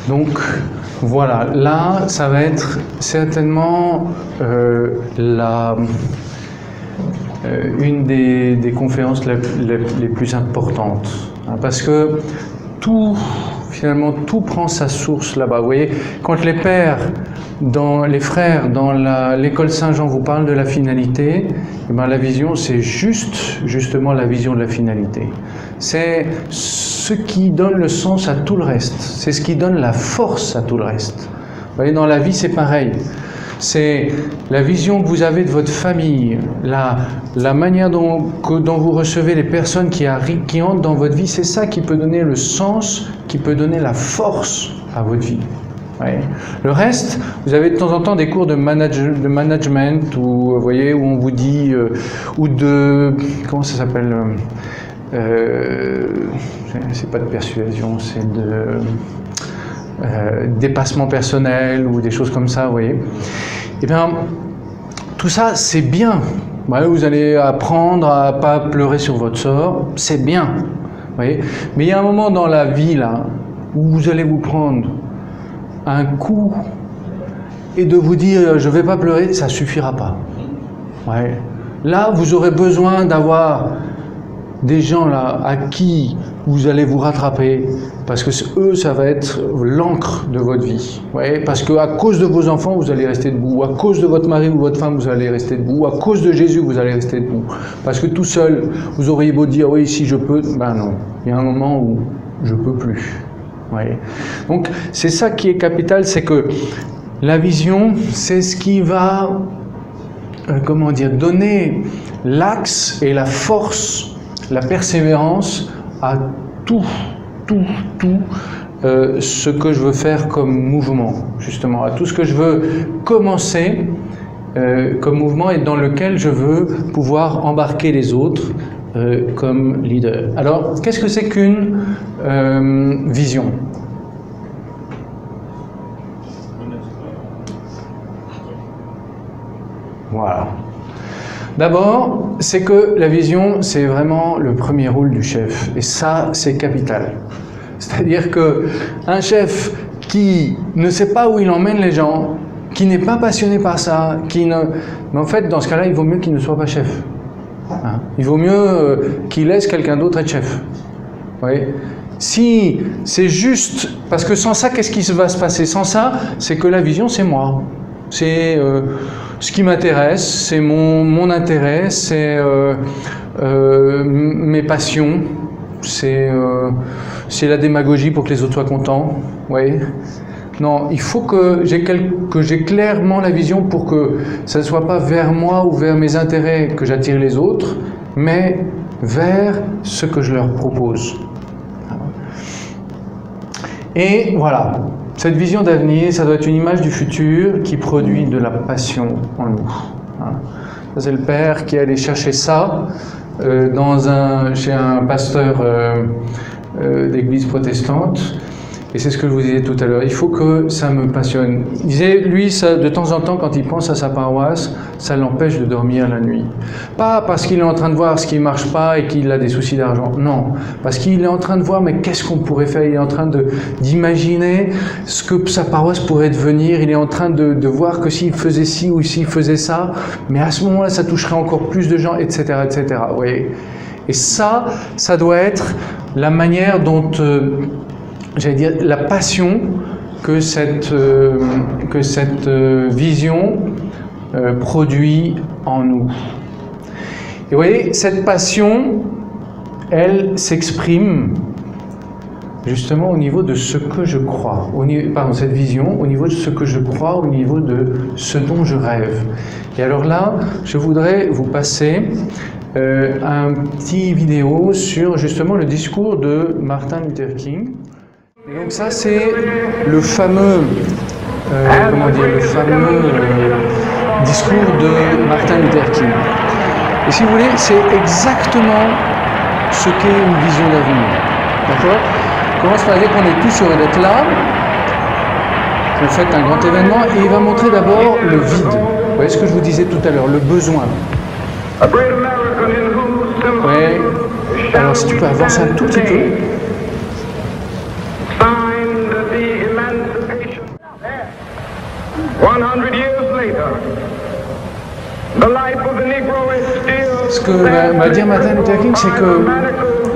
Donc voilà, là ça va être certainement une des conférences les plus importantes, hein, parce que finalement tout prend sa source là-bas. Vous voyez, quand les frères dans l'école Saint-Jean vous parlent de la finalité, eh bien, la vision c'est justement la vision de la finalité. C'est ce qui donne le sens à tout le reste, c'est ce qui donne la force à tout le reste. Vous voyez, dans la vie c'est pareil. C'est la vision que vous avez de votre famille, la manière dont vous recevez les personnes qui entrent dans votre vie, c'est ça qui peut donner le sens, qui peut donner la force à votre vie. Ouais. Le reste, vous avez de temps en temps des cours de management où, vous voyez, où on vous dit, ou de, comment ça s'appelle, c'est pas de persuasion, c'est de dépassement personnel ou des choses comme ça, vous voyez. Eh bien, tout ça, c'est bien. Ouais, vous allez apprendre à ne pas pleurer sur votre sort, c'est bien. Vous voyez. Mais il y a un moment dans la vie, là, où vous allez vous prendre un coup et de vous dire « je ne vais pas pleurer », ça ne suffira pas. Ouais. Là, vous aurez besoin d'avoir des gens là à qui vous allez vous rattraper, parce que eux, ça va être l'encre de votre vie. Ouais, parce qu'à cause de vos enfants, vous allez rester debout. À cause de votre mari ou votre femme, vous allez rester debout. À cause de Jésus, vous allez rester debout. Parce que tout seul, vous auriez beau dire « oui, si je peux », ben non. Il y a un moment où je ne peux plus. Ouais. Donc, c'est ça qui est capital, c'est que la vision, c'est ce qui va, donner l'axe et la force, la persévérance à tout ce que je veux faire comme mouvement, justement, à tout ce que je veux commencer comme mouvement et dans lequel je veux pouvoir embarquer les autres comme leader. Alors, qu'est-ce que c'est qu'une vision ? Voilà. D'abord, c'est que la vision, c'est vraiment le premier rôle du chef. Et ça, c'est capital. C'est-à-dire qu'un chef qui ne sait pas où il emmène les gens, qui n'est pas passionné par ça, mais en fait, dans ce cas-là, il vaut mieux qu'il ne soit pas chef. Hein? Il vaut mieux qu'il laisse quelqu'un d'autre être chef. Vous voyez ? Si c'est juste... Parce que sans ça, qu'est-ce qui va se passer ? Sans ça, c'est que la vision, c'est moi. C'est ce qui m'intéresse, c'est mon intérêt, c'est mes passions, c'est la démagogie pour que les autres soient contents. Ouais. Non, il faut que j'ai clairement la vision pour que ça ne soit pas vers moi ou vers mes intérêts que j'attire les autres, mais vers ce que je leur propose. Et voilà. Cette vision d'avenir, ça doit être une image du futur qui produit de la passion en nous. Ça, c'est le père qui est allé chercher ça chez un pasteur d'église protestante. Et c'est ce que je vous disais tout à l'heure. Il faut que ça me passionne. Il disait, lui, ça, de temps en temps, quand il pense à sa paroisse, ça l'empêche de dormir la nuit. Pas parce qu'il est en train de voir ce qui ne marche pas et qu'il a des soucis d'argent. Non. Parce qu'il est en train de voir, mais qu'est-ce qu'on pourrait faire ? Il est en train d'imaginer ce que sa paroisse pourrait devenir. Il est en train de voir que s'il faisait ci ou s'il faisait ça, mais à ce moment-là, ça toucherait encore plus de gens, etc., etc. Vous voyez ? Et ça doit être la manière dont... j'allais dire, la passion que cette vision produit en nous. Et vous voyez, cette passion, elle s'exprime justement au niveau de ce que je crois, cette vision, au niveau de ce que je crois, au niveau de ce dont je rêve. Et alors là, je voudrais vous passer un petit vidéo sur justement le discours de Martin Luther King. Et donc ça, c'est le fameux, discours de Martin Luther King. Et si vous voulez, c'est exactement ce qu'est une vision d'avenir. D'accord ? On commence par dire qu'on est tous heureux d'être là. Vous faites un grand événement et il va montrer d'abord le vide. Vous voyez ce que je vous disais tout à l'heure, le besoin. Ouais. Alors si tu peux avancer un tout petit peu. 100 years later, the life of the Negro is still. Ce que va dire Martin Luther King, c'est que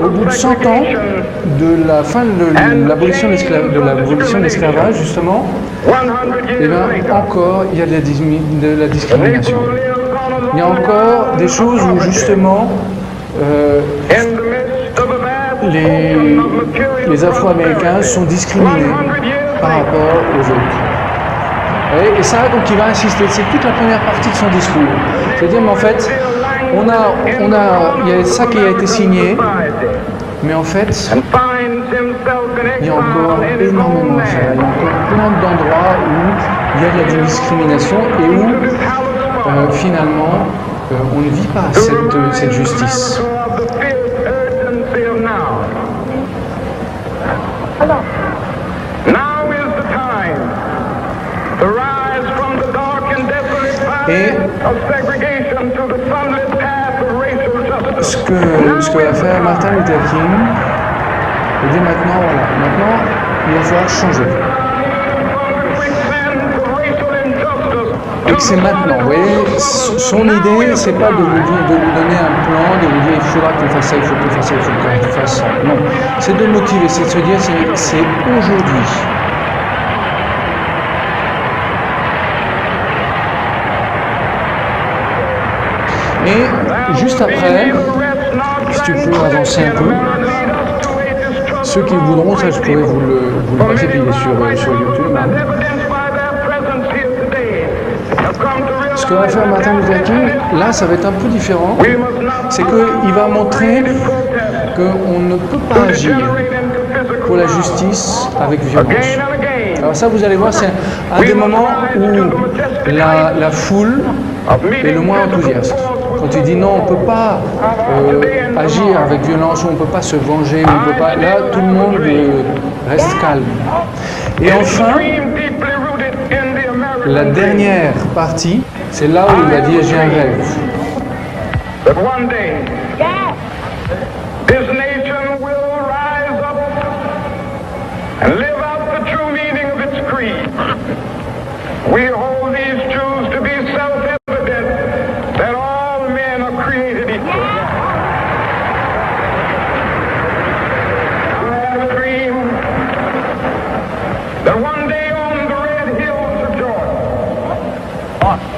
au bout de 100 ans de la fin de l'abolition de l'esclavage, justement, eh bien, encore il y a de la discrimination. Il y a encore des choses où justement les Afro-Américains sont discriminés par rapport aux autres. Et ça, donc, il va insister. C'est toute la première partie de son discours. C'est-à-dire, mais en fait, il y a ça qui a été signé, mais en fait, il y a encore énormément à faire. Il y a encore plein d'endroits où il y a de la discrimination et où, finalement, on ne vit pas cette justice. Et ce que va faire Martin Luther King, il dit maintenant, voilà, maintenant il va falloir changer. Et que c'est maintenant, vous voyez, son idée, c'est pas de lui donner un plan, de lui dire il faudra que tu fasses ça, il faut que tu fasses ça, il faut que tu fasses ça. Non, c'est de le motiver, c'est de se dire c'est aujourd'hui. Et juste après, si tu peux avancer un peu, ceux qui voudront, ça je pourrais vous le passer, puis il est sur YouTube. Hein. Ce que va faire Martin Luther King, là ça va être un peu différent, c'est qu'il va montrer qu'on ne peut pas agir pour la justice avec violence. Alors ça vous allez voir, c'est un des moments où la foule est le moins enthousiaste. Quand il dit non, on ne peut pas agir avec violence, on ne peut pas se venger, on peut pas. Là, tout le monde reste calme. Et enfin, la dernière partie, c'est là où il va dire j'ai un rêve. We hold these truths to be self-evident that all men are created equal. I have a dream that one day on the red hills of Georgia,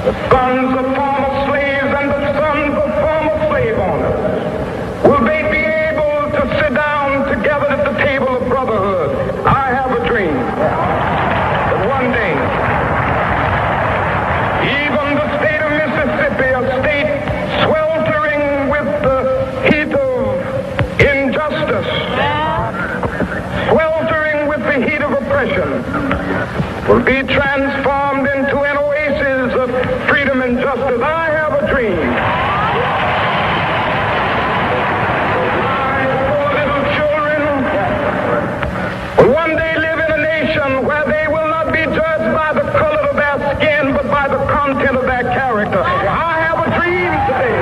the sons of former slaves and the sons of former slave owners will they be able to sit down together at the table of brotherhood. I have a dream that one day even the state of Mississippi, a state sweltering with the heat of injustice, sweltering with the heat of oppression, will be transformed into an oasis of freedom and justice. I have a dream. My poor little children will one day live in a nation where they will not be judged by the color of their skin, but by the content of their character. I have a dream today.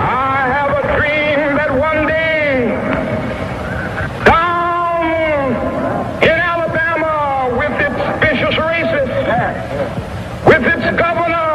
I have a dream that one day, down in Alabama, with its vicious racists, with its governor,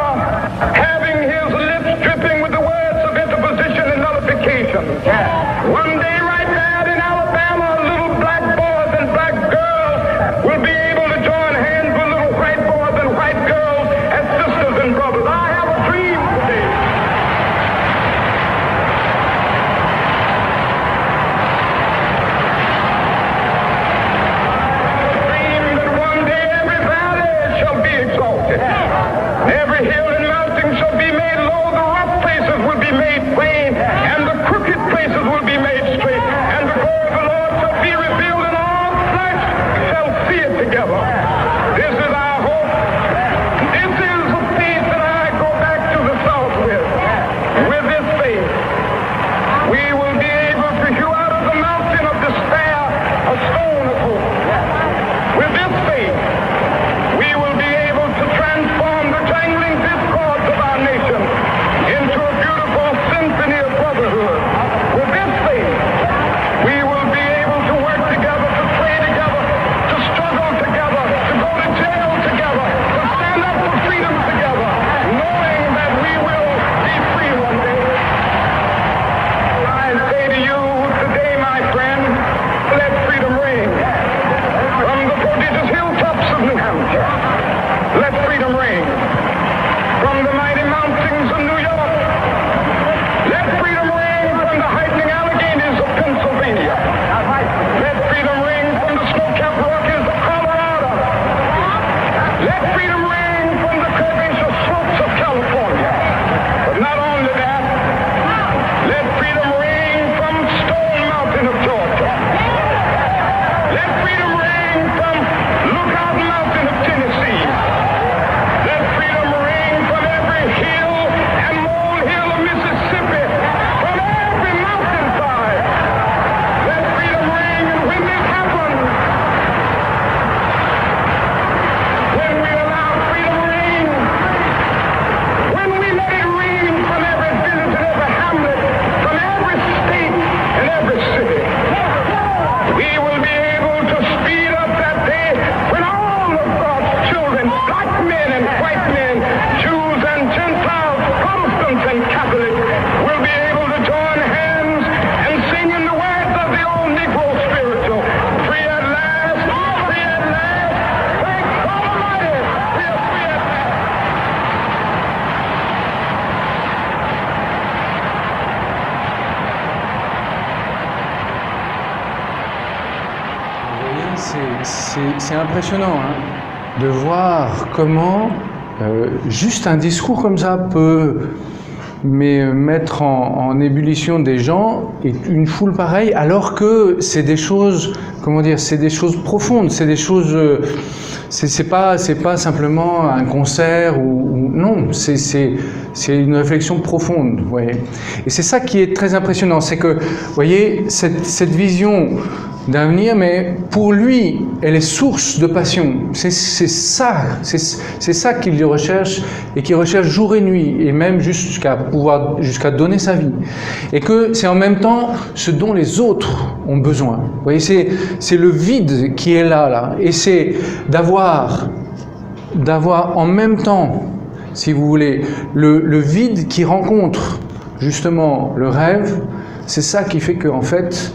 c'est impressionnant hein, de voir comment juste un discours comme ça peut mettre en ébullition des gens et une foule pareille, alors que c'est des choses, comment dire, c'est des choses profondes, c'est des choses, c'est pas simplement un concert ou non, c'est une réflexion profonde, vous voyez. Et c'est ça qui est très impressionnant, c'est que, vous voyez, cette vision d'avenir, mais pour lui, elle est source de passion. C'est ça qu'il recherche et qu'il recherche jour et nuit, et même jusqu'à donner sa vie. Et que c'est en même temps ce dont les autres ont besoin. Vous voyez, c'est le vide qui est là, et c'est d'avoir en même temps, si vous voulez, le vide qui rencontre justement le rêve. C'est ça qui fait que en fait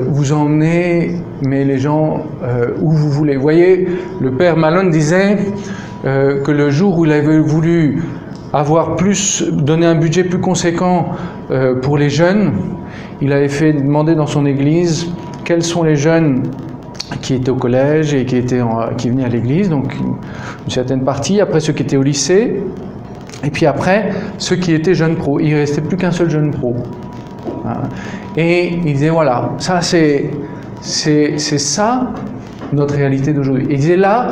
vous emmenez les gens où vous voulez. Vous voyez, le père Malone disait que le jour où il avait voulu donner un budget plus conséquent pour les jeunes, il avait demandé dans son église quels sont les jeunes qui étaient au collège et qui venaient à l'église, donc une certaine partie, après ceux qui étaient au lycée, et puis après ceux qui étaient jeunes pros. Il ne restait plus qu'un seul jeune pro. Et il disait voilà, ça c'est ça notre réalité d'aujourd'hui. Il disait là,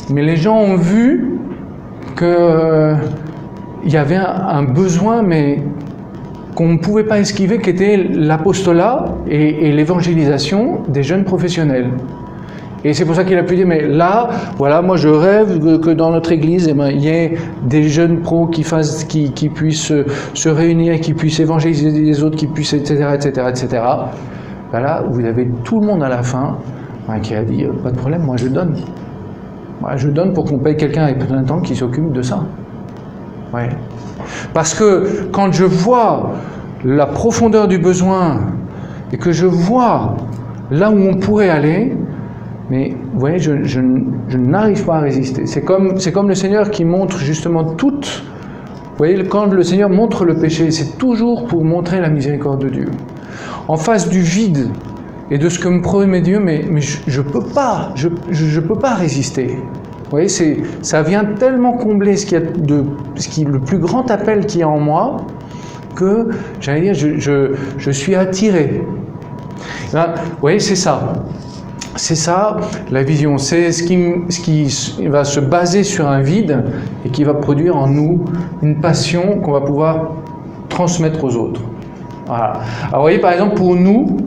mais les gens ont vu que il y avait un besoin, mais qu'on ne pouvait pas esquiver, qui était l'apostolat et l'évangélisation des jeunes professionnels. Et c'est pour ça qu'il a pu dire, mais là, voilà, moi je rêve que dans notre église, il y ait des jeunes pros qui puissent se réunir, qui puissent évangéliser les autres, qui puissent, etc., etc., etc. Voilà, vous avez tout le monde à la fin qui a dit, pas de problème, moi je donne. Moi je donne pour qu'on paye quelqu'un avec plein de temps qui s'occupe de ça. Ouais. Parce que quand je vois la profondeur du besoin et que je vois là où on pourrait aller, mais vous voyez, je n'arrive pas à résister. C'est comme le Seigneur qui montre justement toute. Vous voyez, quand le Seigneur montre le péché, c'est toujours pour montrer la miséricorde de Dieu. En face du vide et de ce que me promet Dieu, mais je peux pas, je peux pas résister. Vous voyez, ça vient tellement combler le plus grand appel qu'il y a en moi, que, j'allais dire, je suis attiré. Là, vous voyez, c'est ça. C'est ça, la vision. C'est ce qui va se baser sur un vide et qui va produire en nous une passion qu'on va pouvoir transmettre aux autres. Voilà. Alors, vous voyez, par exemple, pour nous,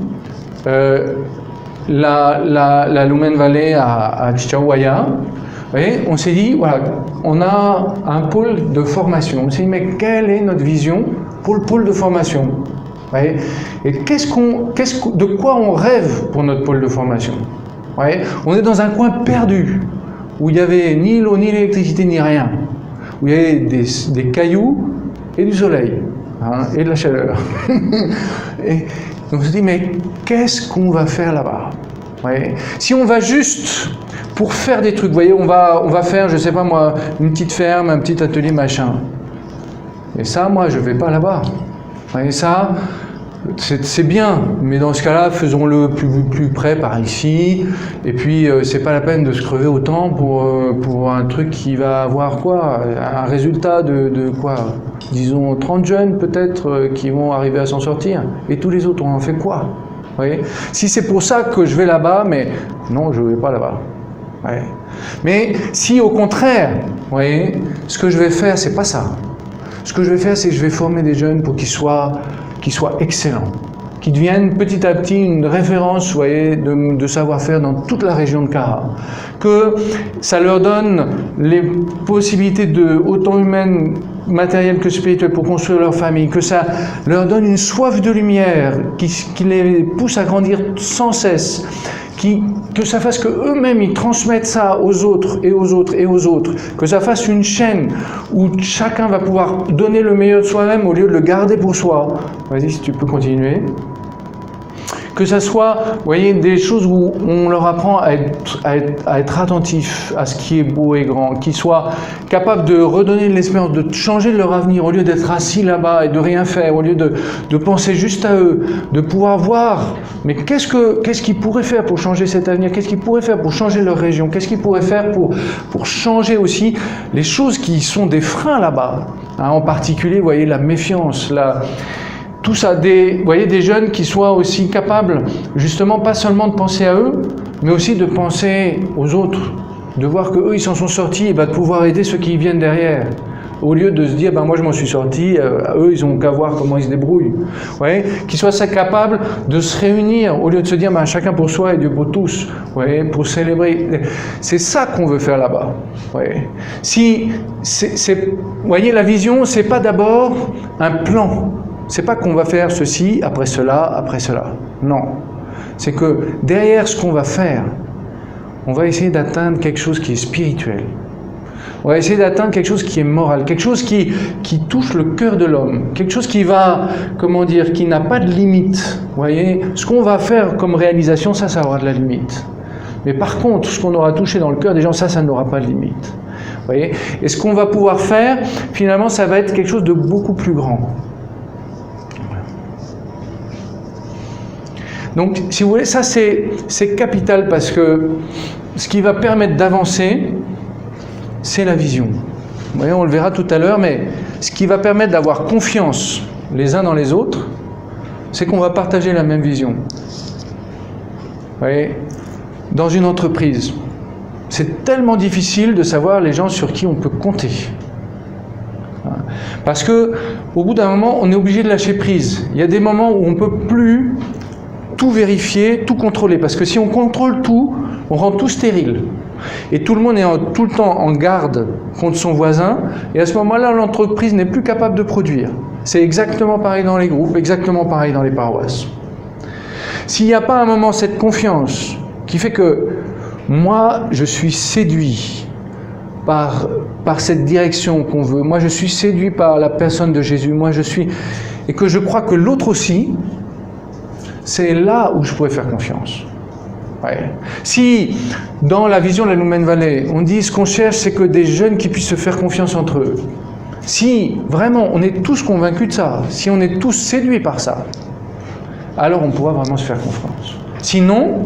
la Lumen Valley à Chichaouaya, vous voyez, on s'est dit, voilà, on a un pôle de formation. On s'est dit, mais quelle est notre vision pour le pôle de formation? Vous voyez, et de quoi on rêve pour notre pôle de formation? Vous voyez, on est dans un coin perdu, où il n'y avait ni l'eau, ni l'électricité, ni rien. Où il y avait des cailloux et du soleil, hein, et de la chaleur. Et on se dit, mais qu'est-ce qu'on va faire là-bas? Vous voyez, si on va juste pour faire des trucs, vous voyez, on va faire, je ne sais pas moi, une petite ferme, un petit atelier, machin. Et ça, moi, je ne vais pas là-bas. Vous voyez, ça, c'est bien, mais dans ce cas-là, faisons-le plus près par ici, et puis c'est pas la peine de se crever autant pour un truc qui va avoir quoi, un résultat de quoi, disons 30 jeunes peut-être qui vont arriver à s'en sortir, et tous les autres on en fait quoi, vous voyez? Si c'est pour ça que je vais là-bas, mais non, je vais pas là-bas. Ouais. Mais si au contraire, vous voyez, ce que je vais faire, c'est pas ça. Ce que je vais faire, c'est que je vais former des jeunes pour qu'ils soient excellents, qu'ils deviennent petit à petit une référence, vous voyez, de savoir-faire dans toute la région de Cara. Que ça leur donne les possibilités autant humaines, matérielles que spirituelles, pour construire leur famille, que ça leur donne une soif de lumière qui les pousse à grandir sans cesse, que ça fasse qu'eux-mêmes ils transmettent ça aux autres et aux autres et aux autres, que ça fasse une chaîne où chacun va pouvoir donner le meilleur de soi-même au lieu de le garder pour soi. Vas-y, si tu peux continuer. Que ça soit, vous voyez, des choses où on leur apprend à être attentif à ce qui est beau et grand, qu'ils soient capables de redonner de l'espérance, de changer leur avenir, au lieu d'être assis là-bas et de rien faire, au lieu de penser juste à eux, de pouvoir voir, mais qu'est-ce qu'ils pourraient faire pour changer cet avenir, qu'est-ce qu'ils pourraient faire pour changer leur région, qu'est-ce qu'ils pourraient faire pour changer aussi les choses qui sont des freins là-bas, hein, en particulier, vous voyez, la méfiance, tout ça, vous voyez, des jeunes qui soient aussi capables, justement, pas seulement de penser à eux, mais aussi de penser aux autres, de voir qu'eux, ils s'en sont sortis, et de pouvoir aider ceux qui viennent derrière. Au lieu de se dire, moi je m'en suis sorti, eux, ils n'ont qu'à voir comment ils se débrouillent. Vous voyez, qu'ils soient capables de se réunir, au lieu de se dire, chacun pour soi et Dieu pour tous, vous voyez, pour célébrer. C'est ça qu'on veut faire là-bas. Vous voyez. Vous voyez, la vision, c'est pas d'abord un plan. C'est pas qu'on va faire ceci, après cela. Non. C'est que derrière ce qu'on va faire, on va essayer d'atteindre quelque chose qui est spirituel. On va essayer d'atteindre quelque chose qui est moral, quelque chose qui touche le cœur de l'homme, quelque chose qui va, qui n'a pas de limite. Vous voyez, ce qu'on va faire comme réalisation, ça aura de la limite. Mais par contre, ce qu'on aura touché dans le cœur des gens, ça n'aura pas de limite. Vous voyez, et ce qu'on va pouvoir faire, finalement, ça va être quelque chose de beaucoup plus grand. Donc, si vous voulez, ça c'est capital parce que ce qui va permettre d'avancer, c'est la vision. Vous voyez, on le verra tout à l'heure, mais ce qui va permettre d'avoir confiance les uns dans les autres, c'est qu'on va partager la même vision. Vous voyez, dans une entreprise, c'est tellement difficile de savoir les gens sur qui on peut compter. Parce que, au bout d'un moment, on est obligé de lâcher prise. Il y a des moments où on ne peut plus tout vérifier, tout contrôler. Parce que si on contrôle tout, on rend tout stérile. Et tout le monde est tout le temps en garde contre son voisin. Et à ce moment-là, l'entreprise n'est plus capable de produire. C'est exactement pareil dans les groupes, exactement pareil dans les paroisses. S'il n'y a pas à un moment cette confiance qui fait que moi, je suis séduit par cette direction qu'on veut, moi je suis séduit par la personne de Jésus, et que je crois que l'autre aussi, c'est là où je pourrais faire confiance. Ouais. Si, dans la vision de la Lumen Valley, on dit ce qu'on cherche, c'est que des jeunes qui puissent se faire confiance entre eux. Si, vraiment, on est tous convaincus de ça, si on est tous séduits par ça, alors on pourra vraiment se faire confiance. Sinon,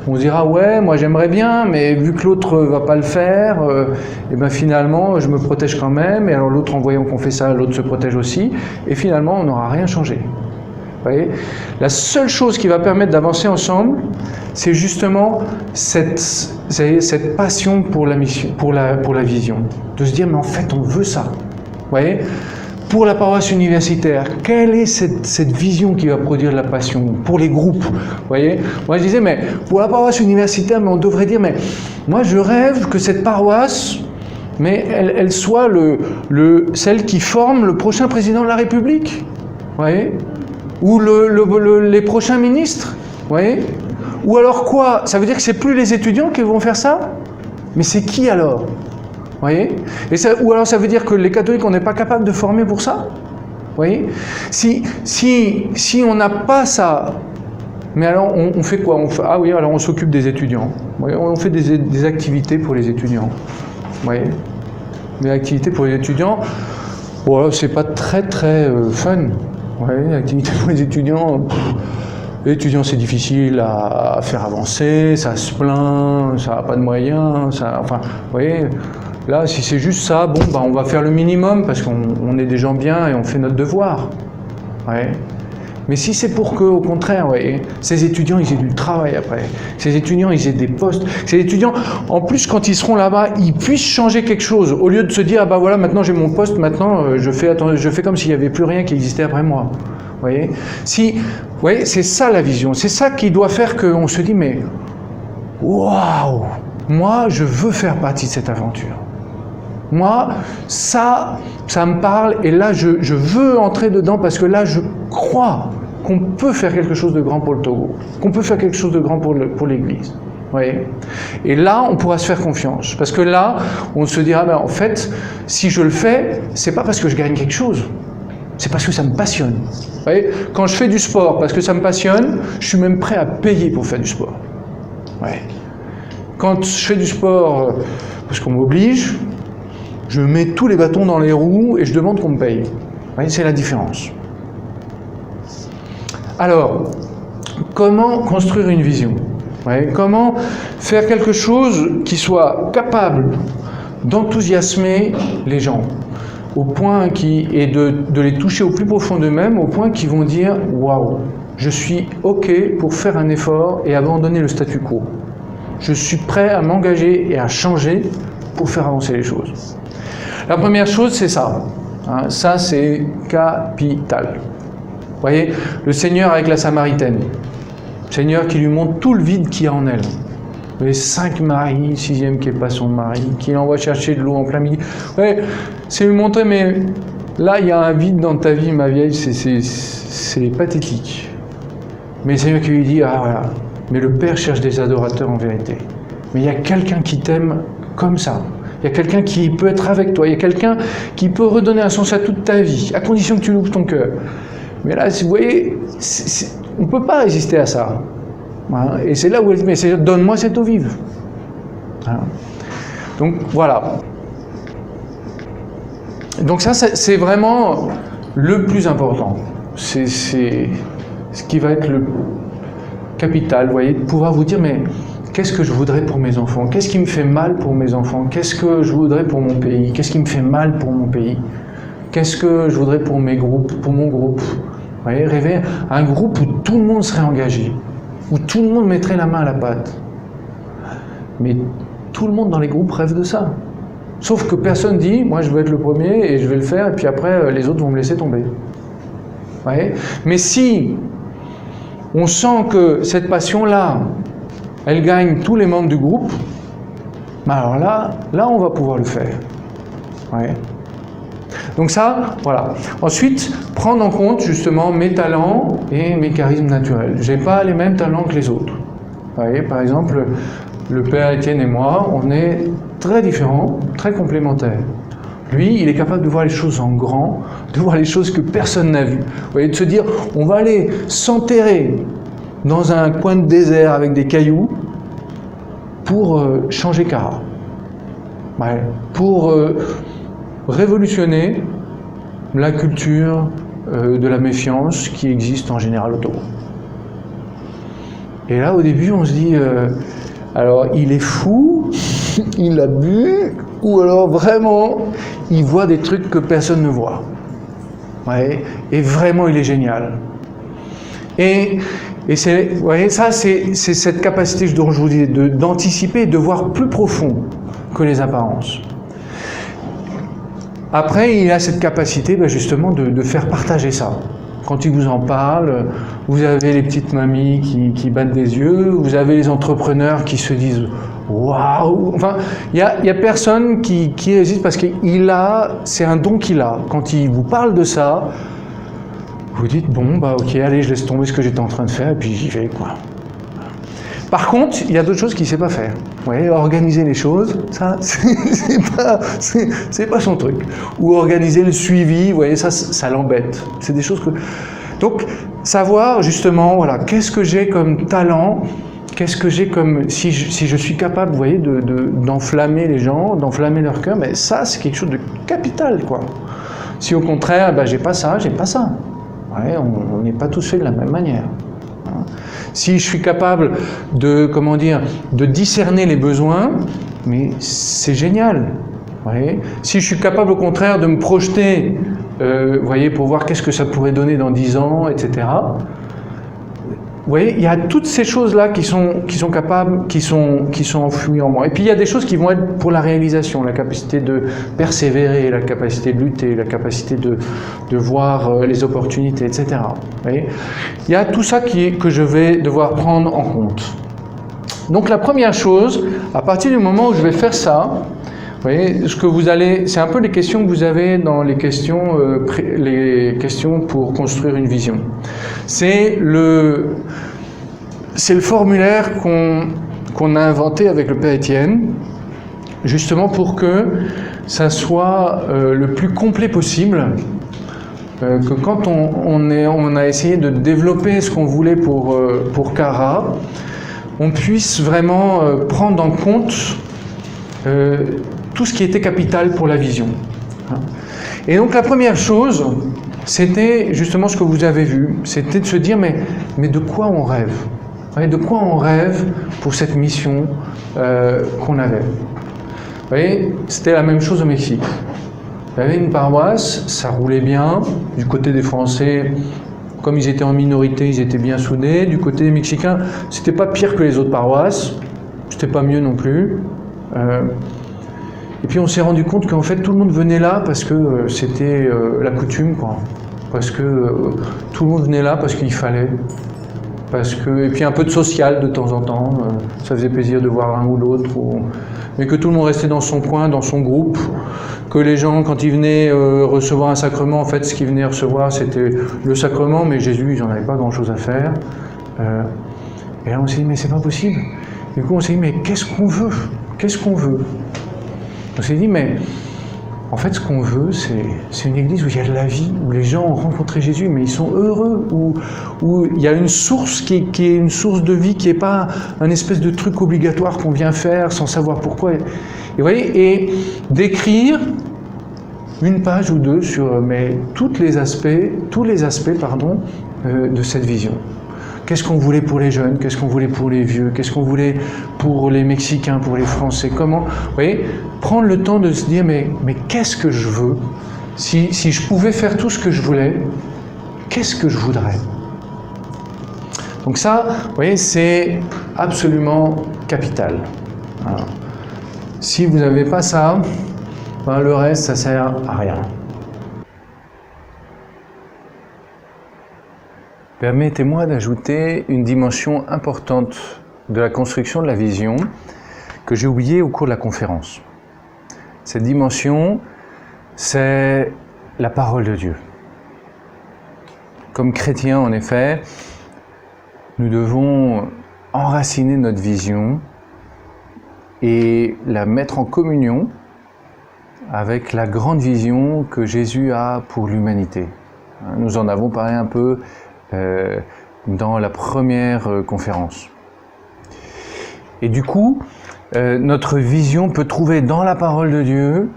on se dira, ouais, moi j'aimerais bien, mais vu que l'autre va pas le faire, et ben finalement, je me protège quand même, et alors l'autre, en voyant qu'on fait ça, l'autre se protège aussi, et finalement, on n'aura rien changé. Vous voyez, la seule chose qui va permettre d'avancer ensemble, c'est justement cette passion pour la mission, pour la vision. De se dire, mais en fait, on veut ça. Vous voyez, pour la paroisse universitaire, quelle est cette vision qui va produire de la passion? Pour les groupes, vous voyez. Moi, je disais, mais pour la paroisse universitaire, mais on devrait dire, mais moi, je rêve que cette paroisse, mais elle soit celle qui forme le prochain président de la République. Vous voyez, ou les prochains ministres, vous voyez. Ou alors quoi? Ça veut dire que c'est plus les étudiants qui vont faire ça? Mais c'est qui alors? Vous voyez? Ou alors ça veut dire que les catholiques, on n'est pas capable de former pour ça? Vous voyez? Si on n'a pas ça, mais alors on fait quoi? Ah oui, alors on s'occupe des étudiants. Vous voyez, on fait des activités pour les étudiants. Vous voyez? Des activités pour les étudiants, bon, c'est pas très fun. Ouais, activité pour les étudiants. Les étudiants, c'est difficile à faire avancer, ça se plaint, ça n'a pas de moyens, enfin, vous voyez, là, si c'est juste ça, bon, on va faire le minimum parce qu'on est des gens bien et on fait notre devoir. Ouais. Mais si c'est pour que, au contraire, ouais, ces étudiants, ils aient du travail après, ces étudiants, ils aient des postes, ces étudiants, en plus, quand ils seront là-bas, ils puissent changer quelque chose, au lieu de se dire, ah bah voilà, maintenant j'ai mon poste, maintenant je fais comme s'il n'y avait plus rien qui existait après moi. Vous voyez, vous voyez, c'est ça la vision, c'est ça qui doit faire qu'on se dit, mais waouh, moi je veux faire partie de cette aventure. Moi, ça me parle, et là je veux entrer dedans parce que là je crois qu'on peut faire quelque chose de grand pour le Togo, qu'on peut faire quelque chose de grand pour l'Église. Vous voyez, et là, on pourra se faire confiance. Parce que là, on se dira, en fait, si je le fais, c'est pas parce que je gagne quelque chose. C'est parce que ça me passionne. Vous voyez, quand je fais du sport parce que ça me passionne, je suis même prêt à payer pour faire du sport. Ouais. Quand je fais du sport parce qu'on m'oblige, je mets tous les bâtons dans les roues et je demande qu'on me paye. Vous voyez, c'est la différence. Alors, comment construire une vision? Ouais, comment faire quelque chose qui soit capable d'enthousiasmer les gens au point et de les toucher au plus profond d'eux-mêmes, au point qu'ils vont dire « Waouh, je suis OK pour faire un effort et abandonner le statu quo. Je suis prêt à m'engager et à changer pour faire avancer les choses. » La première chose, c'est ça. Hein, ça, c'est capital. Vous voyez, le Seigneur avec la Samaritaine. Le Seigneur qui lui montre tout le vide qu'il y a en elle. Les 5 maris, 6e qui n'est pas son mari, qui l'envoie chercher de l'eau en plein midi. Ouais, c'est lui montrer, mais là, il y a un vide dans ta vie, ma vieille, c'est pathétique. Mais le Seigneur qui lui dit, ah voilà, mais le Père cherche des adorateurs en vérité. Mais il y a quelqu'un qui t'aime comme ça. Il y a quelqu'un qui peut être avec toi. Il y a quelqu'un qui peut redonner un sens à toute ta vie, à condition que tu l'ouvres ton cœur. Mais là, vous voyez, on ne peut pas résister à ça. Voilà. Et c'est là où elle dit, mais Seigneur, donne-moi cette eau vive. Voilà. Donc, voilà. Donc ça, c'est vraiment le plus important. C'est ce qui va être le capital, vous voyez, de pouvoir vous dire, mais qu'est-ce que je voudrais pour mes enfants? Qu'est-ce qui me fait mal pour mes enfants? Qu'est-ce que je voudrais pour mon pays? Qu'est-ce qui me fait mal pour mon pays? Qu'est-ce que je voudrais pour mes groupes, pour mon groupe? Vous voyez, rêver un groupe où tout le monde serait engagé, où tout le monde mettrait la main à la pâte. Mais tout le monde dans les groupes rêve de ça. Sauf que personne dit, moi je veux être le premier et je vais le faire, et puis après les autres vont me laisser tomber. Vous voyez? Mais si on sent que cette passion-là, elle gagne tous les membres du groupe, ben alors là on va pouvoir le faire. Vous voyez? Donc ça, voilà. Ensuite, prendre en compte justement mes talents et mes charismes naturels. Je n'ai pas les mêmes talents que les autres. Vous voyez, par exemple, le Père Étienne et moi, on est très différents, très complémentaires. Lui, il est capable de voir les choses en grand, de voir les choses que personne n'a vues. Vous voyez, de se dire, on va aller s'enterrer dans un coin de désert avec des cailloux pour changer Cara. Ouais, pour révolutionner la culture de la méfiance qui existe en général autour. Et là, au début, on se dit, alors, il est fou, il a bu, ou alors vraiment, il voit des trucs que personne ne voit. Ouais, et vraiment, il est génial. Et c'est, vous voyez, ça, c'est cette capacité, dont je vous dis, d'anticiper, de voir plus profond que les apparences. Après, il a cette capacité justement de faire partager ça. Quand il vous en parle, vous avez les petites mamies qui battent des yeux, vous avez les entrepreneurs qui se disent « Waouh !» Enfin, il y a personne qui hésite parce c'est un don qu'il a. Quand il vous parle de ça, vous dites « Bon, bah ok, allez, je laisse tomber ce que j'étais en train de faire et puis j'y vais, quoi. » Par contre, il y a d'autres choses qu'il ne sait pas faire. Vous voyez, organiser les choses, ça, c'est pas son truc. Ou organiser le suivi, vous voyez, ça l'embête. C'est des choses que... Donc, savoir justement, voilà, qu'est-ce que j'ai comme talent, qu'est-ce que j'ai comme... Si je suis capable, vous voyez, d'enflammer les gens, d'enflammer leur cœur, mais ça, c'est quelque chose de capital, quoi. Si au contraire, j'ai pas ça, j'ai pas ça. Ouais, on n'est pas tous faits de la même manière. Si je suis capable de discerner les besoins, mais c'est génial. Vous voyez, si je suis capable au contraire de me projeter, vous voyez, pour voir qu'est-ce que ça pourrait donner dans 10 ans, etc. Vous voyez, il y a toutes ces choses-là qui sont capables, qui sont enfouies en moi. Et puis il y a des choses qui vont être pour la réalisation, la capacité de persévérer, la capacité de lutter, la capacité de voir les opportunités, etc. Vous voyez, il y a tout ça que je vais devoir prendre en compte. Donc la première chose, à partir du moment où je vais faire ça, vous voyez, c'est un peu les questions que vous avez dans les questions pour construire une vision. C'est le formulaire qu'on a inventé avec le Père Étienne, justement pour que ça soit le plus complet possible que quand on a essayé de développer ce qu'on voulait pour Cara, on puisse vraiment prendre en compte tout ce qui était capital pour la vision. Et donc la première chose, c'était justement ce que vous avez vu, c'était de se dire mais de quoi on rêve? De quoi on rêve pour cette mission qu'on avait? Vous voyez, c'était la même chose au Mexique. Il y avait une paroisse, ça roulait bien. Du côté des Français, comme ils étaient en minorité, ils étaient bien soudés. Du côté des Mexicains, c'était pas pire que les autres paroisses. C'était pas mieux non plus. Et puis on s'est rendu compte qu'en fait tout le monde venait là parce que c'était la coutume, quoi. Parce que tout le monde venait là parce qu'il fallait. Et puis un peu de social de temps en temps, ça faisait plaisir de voir l'un ou l'autre, mais que tout le monde restait dans son coin, dans son groupe, que les gens, quand ils venaient recevoir un sacrement, en fait, ce qu'ils venaient recevoir, c'était le sacrement, mais Jésus, ils n'en avaient pas grand-chose à faire. Et là, on s'est dit, mais c'est pas possible. Du coup, on s'est dit, mais qu'est-ce qu'on veut? Qu'est-ce qu'on veut? On s'est dit, mais en fait, ce qu'on veut, c'est une église où il y a de la vie, où les gens ont rencontré Jésus, mais ils sont heureux, où il y a une source qui est une source de vie, qui n'est pas un espèce de truc obligatoire qu'on vient faire sans savoir pourquoi. Et vous voyez, et d'écrire une page ou deux sur tous les aspects de cette vision. Qu'est-ce qu'on voulait pour les jeunes? Qu'est-ce qu'on voulait pour les vieux? Qu'est-ce qu'on voulait pour les Mexicains, pour les Français? Comment? Vous voyez, prendre le temps de se dire, mais qu'est-ce que je veux? Si je pouvais faire tout ce que je voulais, qu'est-ce que je voudrais? Donc ça, vous voyez, c'est absolument capital. Alors, si vous n'avez pas ça, le reste, ça sert à rien. Permettez-moi d'ajouter une dimension importante de la construction de la vision que j'ai oubliée au cours de la conférence. Cette dimension, c'est la parole de Dieu. Comme chrétiens, en effet, nous devons enraciner notre vision et la mettre en communion avec la grande vision que Jésus a pour l'humanité. Nous en avons parlé un peu dans la première conférence. Et du coup, notre vision peut trouver dans la parole de Dieu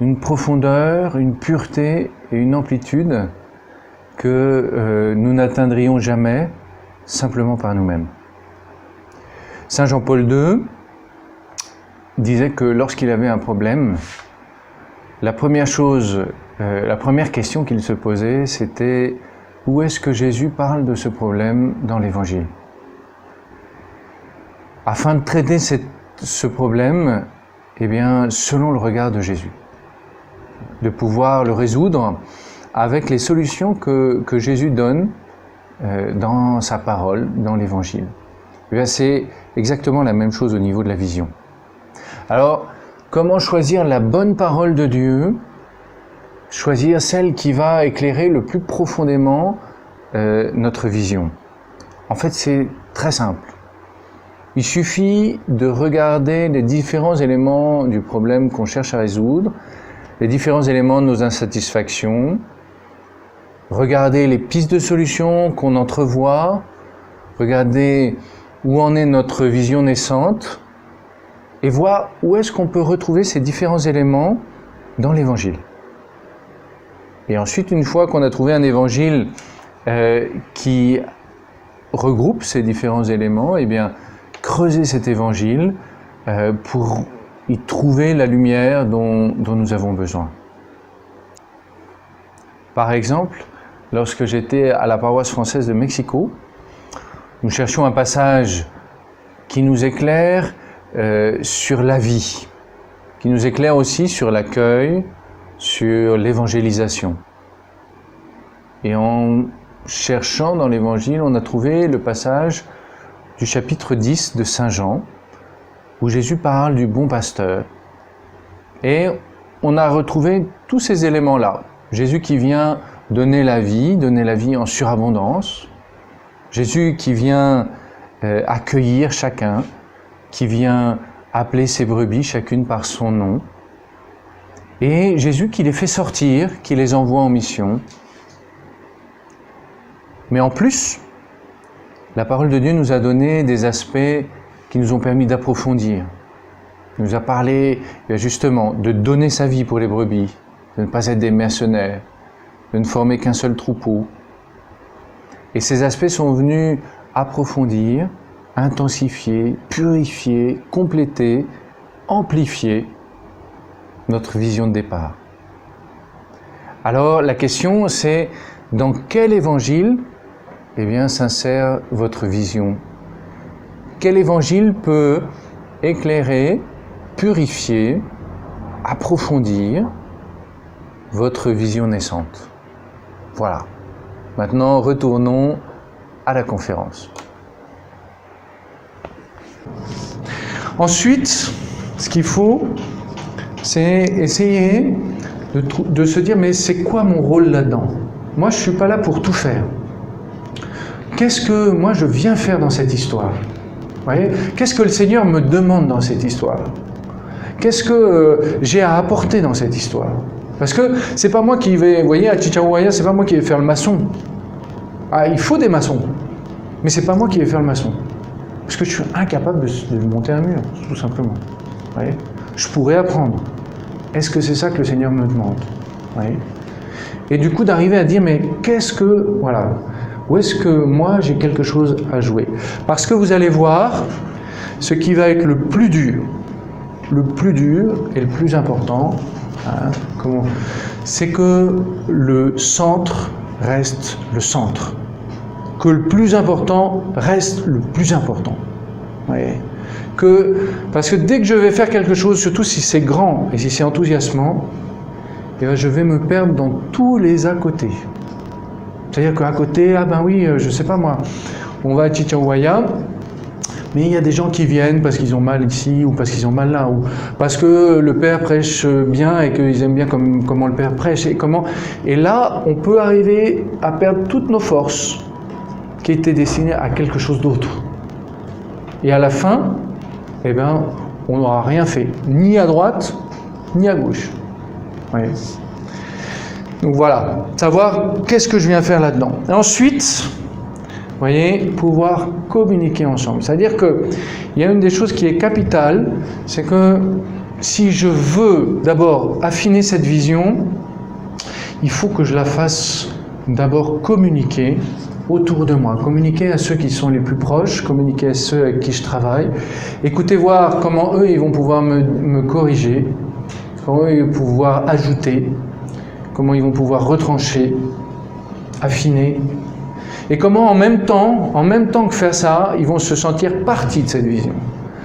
une profondeur, une pureté et une amplitude que nous n'atteindrions jamais simplement par nous-mêmes. Saint Jean-Paul II disait que lorsqu'il avait un problème, la première question qu'il se posait, c'était où est-ce que Jésus parle de ce problème dans l'Évangile? Afin de traiter ce problème, eh bien, selon le regard de Jésus, de pouvoir le résoudre avec les solutions que Jésus donne dans sa parole, dans l'Évangile. Eh bien, c'est exactement la même chose au niveau de la vision. Alors, comment choisir la bonne parole de Dieu? Choisir celle qui va éclairer le plus profondément notre vision. En fait, c'est très simple. Il suffit de regarder les différents éléments du problème qu'on cherche à résoudre, les différents éléments de nos insatisfactions, regarder les pistes de solutions qu'on entrevoit, regarder où en est notre vision naissante, et voir où est-ce qu'on peut retrouver ces différents éléments dans l'Évangile. Et ensuite, une fois qu'on a trouvé un évangile qui regroupe ces différents éléments, eh bien, creuser cet évangile pour y trouver la lumière dont nous avons besoin. Par exemple, lorsque j'étais à la paroisse française de Mexico, nous cherchions un passage qui nous éclaire sur la vie, qui nous éclaire aussi sur l'accueil, sur l'évangélisation. Et en cherchant dans l'Évangile, on a trouvé le passage du chapitre 10 de Saint Jean, où Jésus parle du bon pasteur. Et on a retrouvé tous ces éléments-là. Jésus qui vient donner la vie en surabondance. Jésus qui vient accueillir chacun, qui vient appeler ses brebis, chacune par son nom. Et Jésus qui les fait sortir, qui les envoie en mission. Mais en plus, la parole de Dieu nous a donné des aspects qui nous ont permis d'approfondir. Il nous a parlé justement de donner sa vie pour les brebis, de ne pas être des mercenaires, de ne former qu'un seul troupeau. Et ces aspects sont venus approfondir, intensifier, purifier, compléter, amplifier notre vision de départ. Alors la question c'est, dans quel évangile s'insère votre vision? Quel évangile peut éclairer, purifier, approfondir votre vision naissante? Voilà. Maintenant, retournons à la conférence. Ensuite, ce qu'il faut, c'est essayer de se dire, mais c'est quoi mon rôle là-dedans? Moi, je ne suis pas là pour tout faire. Qu'est-ce que moi je viens faire dans cette histoire? Vous voyez? Qu'est-ce que le Seigneur me demande dans cette histoire? Qu'est-ce que j'ai à apporter dans cette histoire? Parce que c'est pas moi qui vais, vous voyez, à Chichaouaya, c'est pas moi qui vais faire le maçon. Ah, il faut des maçons, mais c'est pas moi qui vais faire le maçon. Parce que je suis incapable de monter un mur, tout simplement. Vous voyez? Je pourrais apprendre. Est-ce que c'est ça que le Seigneur me demande? Vous voyez? Et du coup, d'arriver à dire, mais qu'est-ce que, voilà, où est-ce que moi j'ai quelque chose à jouer? Parce que vous allez voir, ce qui va être le plus dur et le plus important, c'est que le centre reste le centre. Que le plus important reste le plus important. Vous voyez? Parce que dès que je vais faire quelque chose, surtout si c'est grand et si c'est enthousiasmant, je vais me perdre dans tous les à côté. C'est-à-dire qu'à côté, je sais pas moi, on va à Chichaouaya, mais il y a des gens qui viennent parce qu'ils ont mal ici, ou parce qu'ils ont mal là, ou parce que le Père prêche bien et qu'ils aiment bien comment le Père prêche. Et là, on peut arriver à perdre toutes nos forces qui étaient destinées à quelque chose d'autre. Et à la fin, on n'aura rien fait, ni à droite, ni à gauche. Oui. Donc voilà, savoir qu'est-ce que je viens faire là-dedans. Et ensuite, vous voyez, pouvoir communiquer ensemble. C'est-à-dire qu'il y a une des choses qui est capitale, c'est que si je veux d'abord affiner cette vision, il faut que je la fasse d'abord communiquer autour de moi, communiquer à ceux qui sont les plus proches, communiquer à ceux avec qui je travaille, écoutez voir comment eux ils vont pouvoir me corriger, comment ils vont pouvoir ajouter, comment ils vont pouvoir retrancher, affiner, et comment en même temps que faire ça, ils vont se sentir partie de cette vision.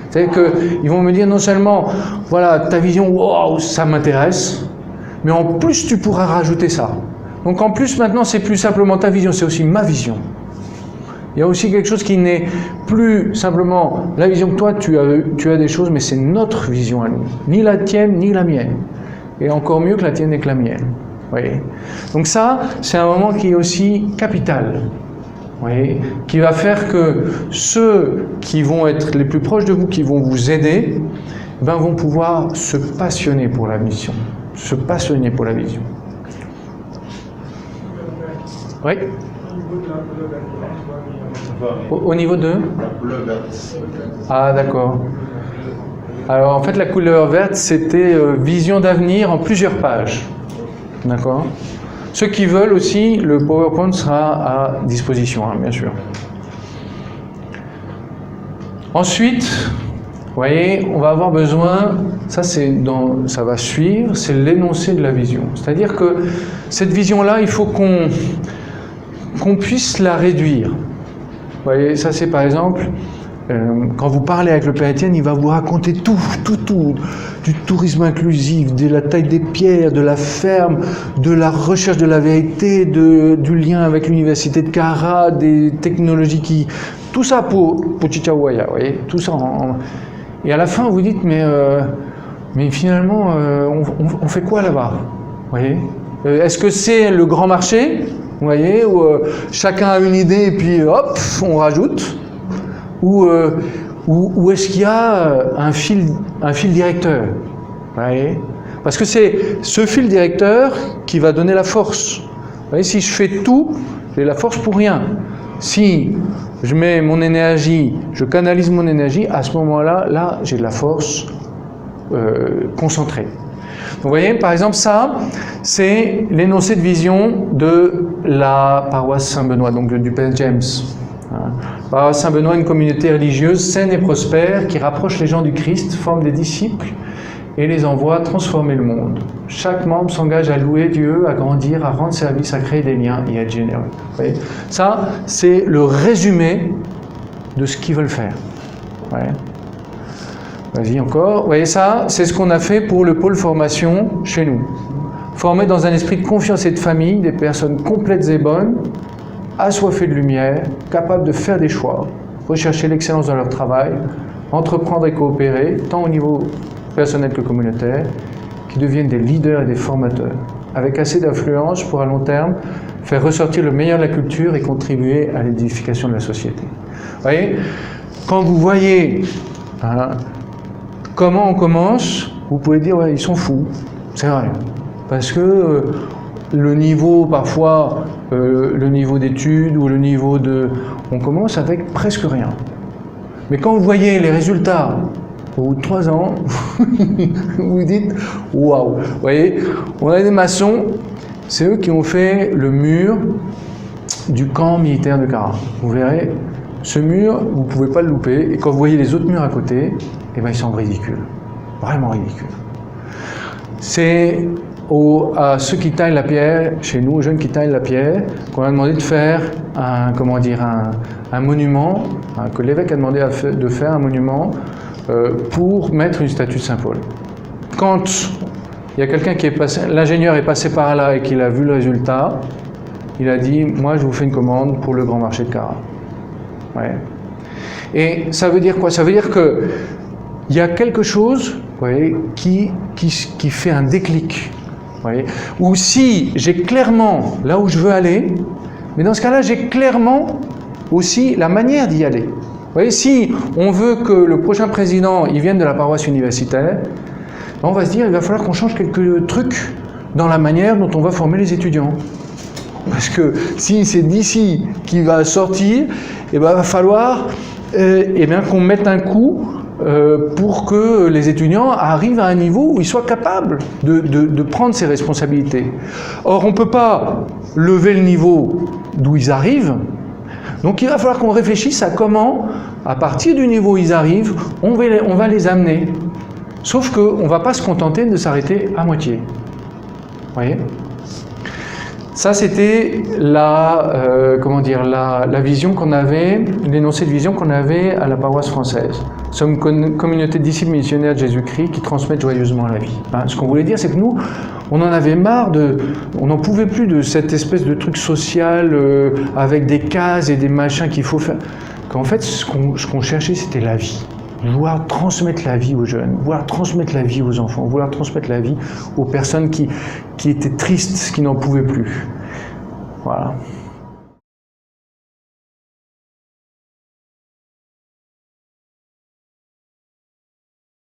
C'est-à-dire qu'ils vont me dire non seulement, voilà, ta vision, wow, ça m'intéresse, mais en plus tu pourras rajouter ça. Donc en plus maintenant c'est plus simplement ta vision, c'est aussi ma vision. Il y a aussi quelque chose qui n'est plus simplement la vision que toi tu as des choses, mais c'est notre vision à nous. Ni la tienne, ni la mienne. Et encore mieux que la tienne et que la mienne. Vous voyez? Donc ça, c'est un moment qui est aussi capital. Vous voyez? Qui va faire que ceux qui vont être les plus proches de vous, qui vont vous aider, vont pouvoir se passionner pour la mission. Se passionner pour la vision. Oui? Au niveau de? Ah, d'accord. Alors, en fait, la couleur verte, c'était vision d'avenir en plusieurs pages. D'accord? Ceux qui veulent aussi, le PowerPoint sera à disposition, bien sûr. Ensuite, vous voyez, on va avoir besoin, ça va suivre, c'est l'énoncé de la vision. C'est-à-dire que cette vision-là, il faut qu'on puisse la réduire. Vous voyez, ça c'est par exemple, quand vous parlez avec le Père Étienne, il va vous raconter tout, du tourisme inclusif, de la taille des pierres, de la ferme, de la recherche de la vérité, du lien avec l'université de Cara, des technologies tout ça pour Chichaouaya, vous voyez, tout ça et à la fin vous dites, mais finalement, on fait quoi là-bas, vous voyez? Est-ce que c'est le grand marché, vous voyez, où chacun a une idée et puis hop, on rajoute, ou est-ce qu'il y a un fil directeur, vous voyez? Parce que c'est ce fil directeur qui va donner la force. Vous voyez, si je fais tout, j'ai la force pour rien. Si je mets mon énergie, je canalise mon énergie, à ce moment-là, là, j'ai de la force concentrée. Donc, vous voyez, par exemple, ça, c'est l'énoncé de vision de la paroisse Saint-Benoît, donc du Père James. La paroisse Saint-Benoît, une communauté religieuse saine et prospère qui rapproche les gens du Christ, forme des disciples et les envoie transformer le monde. Chaque membre s'engage à louer Dieu, à grandir, à rendre service, à créer des liens et à être généreux. Vous voyez, ça, c'est le résumé de ce qu'ils veulent faire. Ouais. Vas-y encore. Vous voyez ça, c'est ce qu'on a fait pour le pôle formation chez nous. Former dans un esprit de confiance et de famille des personnes complètes et bonnes, assoiffées de lumière, capables de faire des choix, rechercher l'excellence dans leur travail, entreprendre et coopérer, tant au niveau personnel que communautaire, qui deviennent des leaders et des formateurs, avec assez d'influence pour à long terme faire ressortir le meilleur de la culture et contribuer à l'édification de la société. Vous voyez, quand vous voyez comment on commence, vous pouvez dire ouais, ils sont fous, c'est vrai, parce que le niveau parfois, le niveau d'études ou le niveau de, on commence avec presque rien. Mais quand vous voyez les résultats au bout de 3 ans, vous vous dites waouh. Vous voyez, on a des maçons, c'est eux qui ont fait le mur du camp militaire de Cara. Vous verrez, ce mur, vous ne pouvez pas le louper. Et quand vous voyez les autres murs à côté, eh ben, ils semblent ridicules. Vraiment ridicules. C'est à ceux qui taillent la pierre, chez nous, aux jeunes qui taillent la pierre, qu'on a demandé de faire un monument, que l'évêque a demandé de faire un monument pour mettre une statue de Saint-Paul. Quand il y a quelqu'un qui est passé, l'ingénieur est passé par là et qu'il a vu le résultat, il a dit, moi je vous fais une commande pour le grand marché de Cara. Ouais. Et ça veut dire quoi? Ça veut dire que il y a quelque chose, vous voyez, qui fait un déclic. Vous voyez, ou si j'ai clairement là où je veux aller, mais dans ce cas-là, j'ai clairement aussi la manière d'y aller. Vous voyez, si on veut que le prochain président il vienne de la paroisse universitaire, on va se dire il va falloir qu'on change quelques trucs dans la manière dont on va former les étudiants. Parce que si c'est d'ici qu'il va sortir, il va falloir qu'on mette un coup pour que les étudiants arrivent à un niveau où ils soient capables de prendre ces responsabilités. Or, on ne peut pas lever le niveau d'où ils arrivent, donc il va falloir qu'on réfléchisse à comment, à partir du niveau où ils arrivent, on va les amener. Sauf qu'on ne va pas se contenter de s'arrêter à moitié. Vous voyez ? Ça, c'était la vision qu'on avait, l'énoncé de vision qu'on avait à la paroisse française. Nous sommes une communauté de disciples missionnaires de Jésus-Christ qui transmettent joyeusement la vie. Ce qu'on voulait dire, c'est que nous, on en avait marre on n'en pouvait plus de cette espèce de truc social avec des cases et des machins qu'il faut faire. Qu'en fait, ce qu'on cherchait, c'était la vie. Vouloir transmettre la vie aux jeunes, vouloir transmettre la vie aux enfants, vouloir transmettre la vie aux personnes qui étaient tristes, qui n'en pouvaient plus. Voilà.